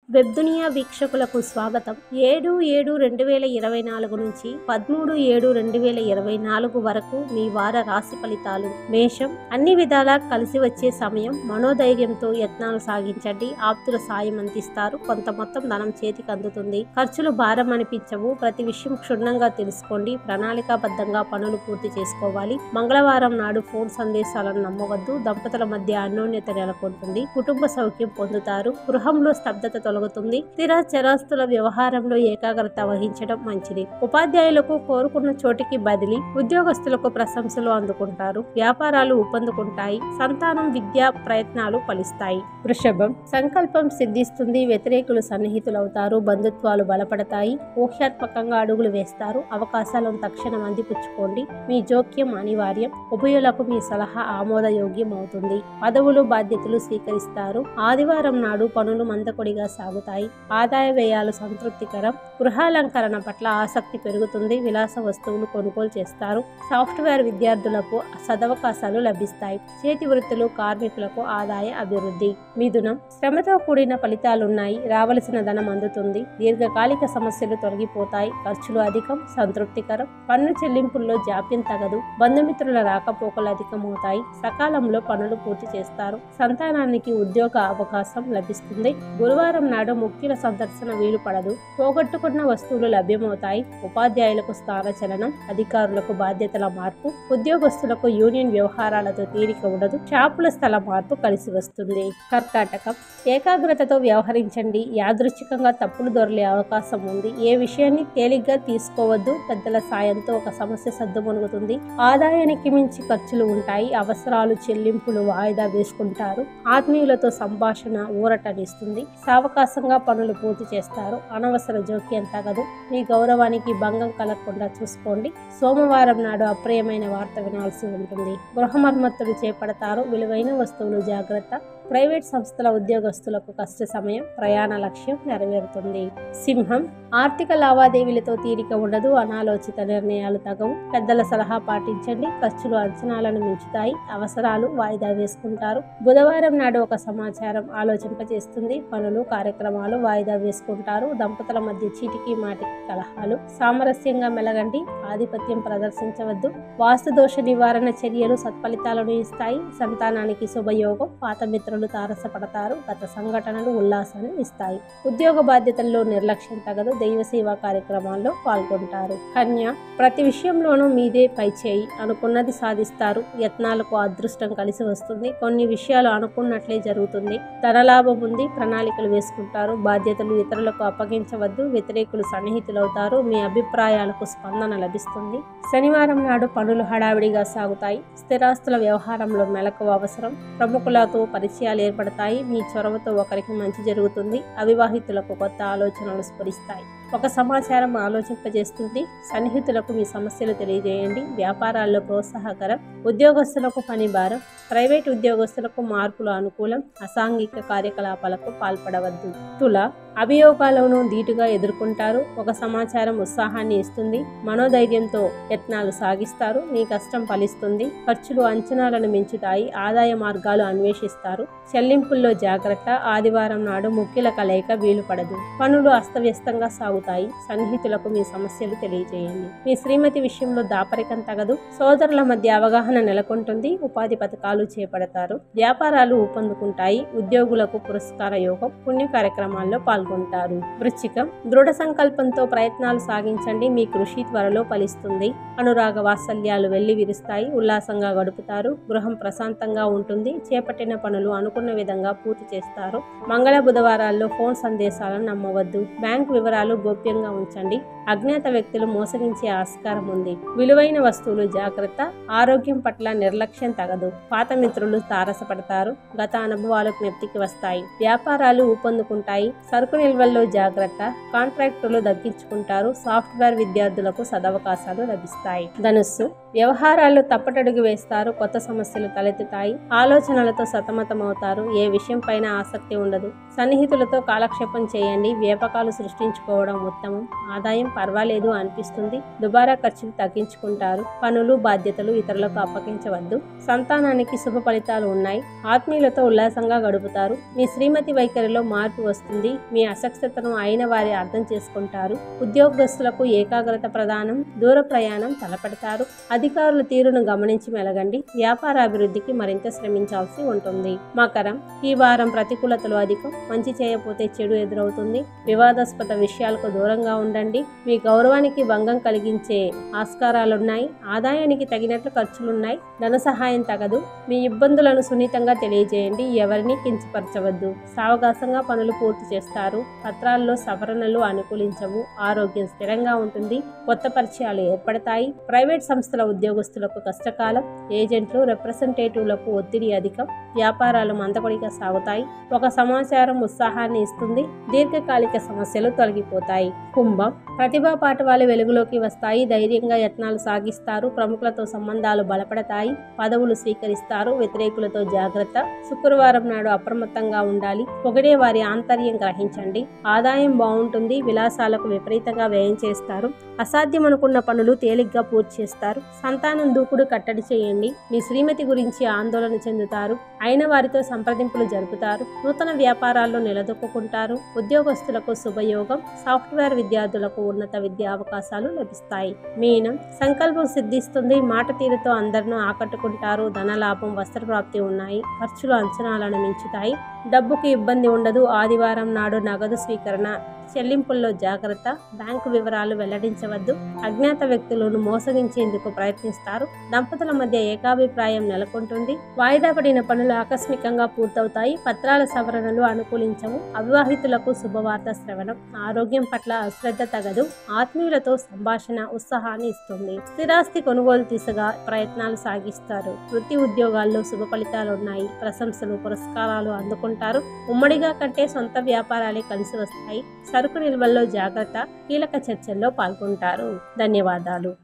Web దునియా వీక్షకులకు స్వాగతం. 7/7/2024 నుంచి 13/7/2024 వరకు మీ వార రాశి ఫలితాలు. మేషం, అన్ని విధాలా కలిసి వచ్చే సమయం. మనోధైర్యంతో యత్నాలు సాగించండి. ఆప్తుల సాయం అందిస్తారు. కొంత మొత్తం ధనం చేతికి అందుతుంది. ఖర్చులు భారం అనిపించవు. ప్రతి విషయం క్షుణ్ణంగా తెలుసుకోండి. ప్రణాళికాబద్ధంగా పనులు పూర్తి చేసుకోవాలి. మంగళవారం నాడు ఫోన్ సందేశాలను నమ్మవద్దు. దంపతుల మధ్య అన్యోన్యత నెలకొంటుంది. కుటుంబ సౌఖ్యం పొందుతారు. గృహంలో స్తబ్దత తొలగుతుంది. స్థిర చరాస్తుల వ్యవహారంలో ఏకాగ్రత వహించడం మంచిది. ఉపాధ్యాయులకు కోరుకున్న చోటికి బదిలీ. ఉద్యోగస్తులకు ప్రశంసలు అందుకుంటారు. వ్యాపారాలు ఊపందుకుంటాయి. సంతానం విద్యా ప్రయత్నాలు ఫలిస్తాయి. వృషభం, సంకల్పం సిద్ధిస్తుంది. వ్యతిరేకులు సన్నిహితులవుతారు. బంధుత్వాలు బలపడతాయి. ఊహ్యాత్మకంగా అడుగులు వేస్తారు. అవకాశాలను తక్షణం అందిపుచ్చుకోండి. మీ జోక్యం అనివార్యం. ఉభయులకు మీ సలహా ఆమోదయోగ్యం అవుతుంది. పదవులు బాధ్యతలు స్వీకరిస్తారు. ఆదివారం నాడు పనులు మందకొడిగా సాగుతాయి. ఆదాయ వ్యయాలు సంతృప్తికరం. గృహాలంకరణ పట్ల ఆసక్తి పెరుగుతుంది. విలాస వస్తువులు కొనుగోలు చేస్తారు. సాఫ్ట్వేర్ విద్యార్థులకు సదవకాశాలు లభిస్తాయి. చేతి వృత్తులు కార్మికులకు ఆదాయ అభివృద్ధి. మిథునం, శ్రమతో కూడిన ఫలితాలున్నాయి. రావలసిన ధనం అందుతుంది. దీర్ఘకాలిక సమస్యలు తొలగిపోతాయి. ఖర్చులు అధికం, సంతృప్తికరం. పన్ను చెల్లింపుల్లో జాప్యం తగదు. బంధుమిత్రుల రాకపోకలు అధికమవుతాయి. సకాలంలో పనులు పూర్తి చేస్తారు. సంతానానికి ఉద్యోగ అవకాశం లభిస్తుంది. గురువారం నాడు ముఖ్యుల సందర్శన వీలు పడదు. పోగొట్టుకున్న వస్తువులు లభ్యమవుతాయి. ఉపాధ్యాయులకు స్థానచలనం. అధికారులకు బాధ్యతల మార్పు. ఉద్యోగస్తులకు యూనియన్ వ్యవహారాలతో తీరిక ఉండదు. షాపుల స్థల మార్పు కలిసి వస్తుంది. కర్కాటకం, ఏకాగ్రతతో వ్యవహరించండి. యాదృచ్ఛికంగా తప్పులు దొరలే అవకాశం ఉంది. ఏ విషయాన్ని తేలిగ్గా తీసుకోవద్దు. పెద్దల సాయంతో ఒక సమస్య సద్దుమణుగుతుంది. ఆదాయానికి మించి ఖర్చులు ఉంటాయి. అవసరాలు చెల్లింపులు వాయిదా వేసుకుంటారు. ఆత్మీయులతో సంభాషణ ఊరటనిస్తుంది. సావకాశంగా పనులు పూర్తి చేస్తారు. అనవసర జోక్యం తగదు. మీ గౌరవానికి భంగం కలగకుండా చూసుకోండి. సోమవారం నాడు అప్రియమైన వార్త వినాల్సి ఉంటుంది. గృహ మరమ్మతులు చేపడతారు. విలువైన వస్తువులు జాగ్రత్త. ప్రైవేట్ సంస్థల ఉద్యోగస్తులకు కష్ట సమయం. ప్రయాణ లక్ష్యం నెరవేరుతుంది. సింహం, ఆర్థిక లావాదేవీలతో తీరిక ఉండదు. అనాలోచిత నిర్ణయాలు తగవు. పెద్దల సలహా పాటించండి. ఖర్చులు అంచనాలను మించుతాయి. అవసరాలు వాయిదా వేసుకుంటారు. బుధవారం నాడు ఒక సమాచారం ఆలోచింపజేస్తుంది. పనులు కార్యక్రమాలు వాయిదా వేసుకుంటారు. దంపతుల మధ్య చీటికి మాటికి కలహాలు. సామరస్యంగా మెలగండి. ఆధిపత్యం ప్రదర్శించవద్దు. వాస్తు దోష నివారణ చర్యలు సత్ఫలితాలను ఇస్తాయి. సంతానానికి శుభయోగం. పాత మిత్రులు తారసపడతారు. గత సంఘటనలు ఉల్లాసాన్ని ఇస్తాయి. ఉద్యోగ బాధ్యతల్లో నిర్లక్ష్యం తగదు. దైవ సేవా కార్యక్రమాల్లో పాల్గొంటారు. కన్య, ప్రతి విషయంలోనూ మీదే పైచేయి. అనుకున్నది సాధిస్తారు. యత్నాలకు అదృష్టం కలిసి వస్తుంది. కొన్ని విషయాలు అనుకున్నట్లే జరుగుతుంది. ధనలాభం ఉంది. ప్రణాళికలు వేసుకుంటారు. బాధ్యతలు ఇతరులకు అప్పగించవద్దు. వ్యతిరేకులు సన్నిహితులవుతారు. మీ అభిప్రాయాలకు స్పందన లభిస్తుంది. శనివారం నాడు పనులు హడావిడిగా సాగుతాయి. స్థిరాస్తుల వ్యవహారంలో మెలకువ అవసరం. ప్రముఖులతో పరిచయాలు ఏర్పడతాయి. మీ చొరవతో ఒకరికి మంచి జరుగుతుంది. అవివాహితులకు కొత్త ఆలోచనలు స్ఫురిస్తాయి. ఒక సమాచారం ఆలోచింపజేస్తుంది. సన్నిహితులకు మీ సమస్యలు తెలియజేయండి. వ్యాపారాల్లో ప్రోత్సాహకరం. ఉద్యోగస్తులకు పని భారం. ప్రైవేట్ ఉద్యోగస్తులకు మార్పులు అనుకూలం. అసాంఘిక కార్యకలాపాలకు పాల్పడవద్దు. తుల, అభియోగాలను ధీటుగా ఎదుర్కొంటారు. ఒక సమాచారం ఉత్సాహాన్ని ఇస్తుంది. మనోధైర్యంతో యత్నాలు సాగిస్తారు. మీ కష్టం ఫలిస్తుంది. ఖర్చులు అంచనాలను మించుతాయి. ఆదాయ మార్గాలు అన్వేషిస్తారు. చెల్లింపుల్లో జాగ్రత్త. ఆదివారం నాడు ముఖ్యుల కలయిక వీలు పడదు. పనులు అస్తవ్యస్తంగా సాగుతాయి. సన్నిహితులకు మీ సమస్యలు తెలియజేయండి. మీ శ్రీమతి విషయంలో దాపరికం తగదు. సోదరుల మధ్య అవగాహన నెలకొంటుంది. ఉపాధి పథకాలు చేపడతారు. వ్యాపారాలు ఊపందుకుంటాయి. ఉద్యోగులకు పురస్కార యోగం. పుణ్య కార్యక్రమాల్లో పాల్గొంటారు. వృశ్చికం, దృఢ సంకల్పంతో ప్రయత్నాలు సాగించండి. మీ కృషి త్వరలో ఫలిస్తుంది. అనురాగ వాత్సల్యాలు వెళ్లి విరుస్తాయి. ఉల్లాసంగా గడుపుతారు. గృహం ప్రశాంతంగా ఉంటుంది. చేపట్టిన పనులు అనుకున్న విధంగా పూర్తి చేస్తారు. మంగళ బుధవారాల్లో ఫోన్ సందేశాలను నమ్మవద్దు. బ్యాంక్ వివరాలు గోప్యంగా ఉంచండి. అజ్ఞాత వ్యక్తులు మోసగించే ఆస్కారం ఉంది. విలువైన వస్తువులు జాగ్రత్త. ఆరోగ్యం పట్ల నిర్లక్ష్యం తగదు. పాత మిత్రులు తారసపడతారు. గత అనుభవాలు జ్ఞప్తికి వస్తాయి. వ్యాపారాలు ఊపందుకుంటాయి. సరుకు నిల్వల్లో జాగ్రత్త. కాంట్రాక్టులు దక్కించుకుంటారు. సాఫ్ట్వేర్ విద్యార్థులకు సదవకాశాలు లభిస్తాయి. ధనుస్సు, వ్యవహారాల్లో తప్పటడుగు వేస్తారు. కొత్త సమస్యలు తలెత్తుతాయి. ఆలోచనలతో సతమతమవుతారు. ఏ విషయం పైన ఆసక్తి ఉండదు. సన్నిహితులతో కాలక్షేపం చేయండి. వ్యాపకాలు సృష్టించుకోవడం ఉత్తమం. ఆదాయం పర్వాలేదు అనిపిస్తుంది. దుబారా ఖర్చులు తగ్గించుకుంటారు. పనులు బాధ్యతలు ఇతరులకు అప్పగించవద్దు. సంతానానికి శుభ ఫలితాలు ఉన్నాయి. ఆత్మీయులతో ఉల్లాసంగా గడుపుతారు. మీ శ్రీమతి వైఖరిలో మార్పు వస్తుంది. మీ అసక్తతను అయిన వారి అర్థం చేసుకుంటారు. ఉద్యోగస్తులకు ఏకాగ్రత ప్రధానం. దూర ప్రయాణం తలపెడతారు. అధికారుల తీరును గమనించి మెలగండి. వ్యాపార అభివృద్ధికి మరింత శ్రమించాల్సి ఉంటుంది. మకరం, ఈ వారం ప్రతికూలతలు అధికం. మంచి చేయకపోతే చెడు ఎదురవుతుంది. వివాదాస్పద విషయాలకు దూరంగా ఉండండి. మీ గౌరవానికి భంగం కలిగించే ఆస్కారాలున్నాయి. ఆదాయానికి తగినట్లు ఖర్చులున్నాయి. ధన సహాయం తగదు. మీ ఇబ్బందులను సున్నితంగా తెలియజేయండి. ఎవరిని కించపరచవద్దు. సావకాశంగా పనులు పూర్తి చేస్తారు. పత్రాల్లో సవరణలు అనుకూలించవు. ఆరోగ్యం స్థిరంగా ఉంటుంది. కొత్త పరిచయాలు ఏర్పడతాయి. ప్రైవేట్ సంస్థల ఉద్యోగస్తులకు కష్టకాలం. ఏజెంట్లు రిప్రజెంటేటివ్లకు ఒత్తిడి అధికం. వ్యాపారాలు మందకొడిగా సాగుతాయి. ఒక సమాచారం ఉత్సాహాన్ని ఇస్తుంది. దీర్ఘకాలిక సమస్యలు తొలగిపోతాయి. కుంభం, ప్రతిభా పాఠవాలు వెలుగులోకి వస్తాయి. ధైర్యంగా యత్నాలు సాగిస్తారు. ప్రముఖులతో సంబంధాలు బలపడతాయి. పదవులు స్వీకరిస్తారు. వ్యతిరేకులతో జాగ్రత్త. శుక్రవారం నాడు అప్రమత్తంగా ఉండాలి. పొగిడే వారి ఆంతర్యం గ్రహించండి. ఆదాయం బాగుంటుంది. విలాసాలకు విపరీతంగా వ్యయం చేస్తారు. అసాధ్యం అనుకున్న పనులు తేలిగ్గా పూర్తి చేస్తారు. సంతానం దూకుడు కట్టడి చేయండి. మీ శ్రీమతి గురించి ఆందోళన చెందుతారు. అయిన వారితో సంప్రదింపులు జరుపుతారు. నూతన వ్యాపారాల్లో నిలదొక్కుంటారు. ఉద్యోగస్తులకు శుభయోగం. సాఫ్ట్వేర్ విద్యార్థులకు ఉన్నత విద్యా అవకాశాలు లభిస్తాయి. మీనం, సంకల్పం సిద్ధిస్తుంది. మాట తీరుతో అందరినూ ఆకట్టుకుంటారు. ధనలాభం, వస్త్రప్రాప్తి ఉన్నాయి. ఖర్చులు అంచనాలను మించుతాయి. డబ్బుకి ఇబ్బంది ఉండదు. ఆదివారం నాడు నగదు స్వీకరణ. చెల్లింపుల్లో జాగ్రత్త. బ్యాంకు వివరాలు వెల్లడించవద్దు. అజ్ఞాత వ్యక్తులను మోసగించేందుకు ప్రయత్నిస్తారు. దంపతుల మధ్య ఏకాభిప్రాయం నెలకొంటుంది. వాయిదా పడిన పనులు ఆకస్మికంగా పూర్తవుతాయి. పత్రాల సవరణలు అనుకూలించవు. అవివాహితులకు శుభవార్త శ్రవణం. ఆరోగ్యం పట్ల అశ్రద్ధ తగదు. ఆత్మీయులతో సంభాషణ ఉత్సాహాన్ని ఇస్తుంది. స్థిరాస్తి కొనుగోలు దిశగా ప్రయత్నాలు సాగిస్తారు. వృత్తి ఉద్యోగాల్లో శుభ ఫలితాలు ఉన్నాయి. ప్రశంసలు పురస్కారాలు అందుకుంటారు. ఉమ్మడిగా కంటే సొంత వ్యాపారాలే కలిసి వస్తాయి. సరుకు నిల్వల్లో జాగ్రత్త. కీలక చర్చల్లో పాల్గొంటారు. ధన్యవాదాలు.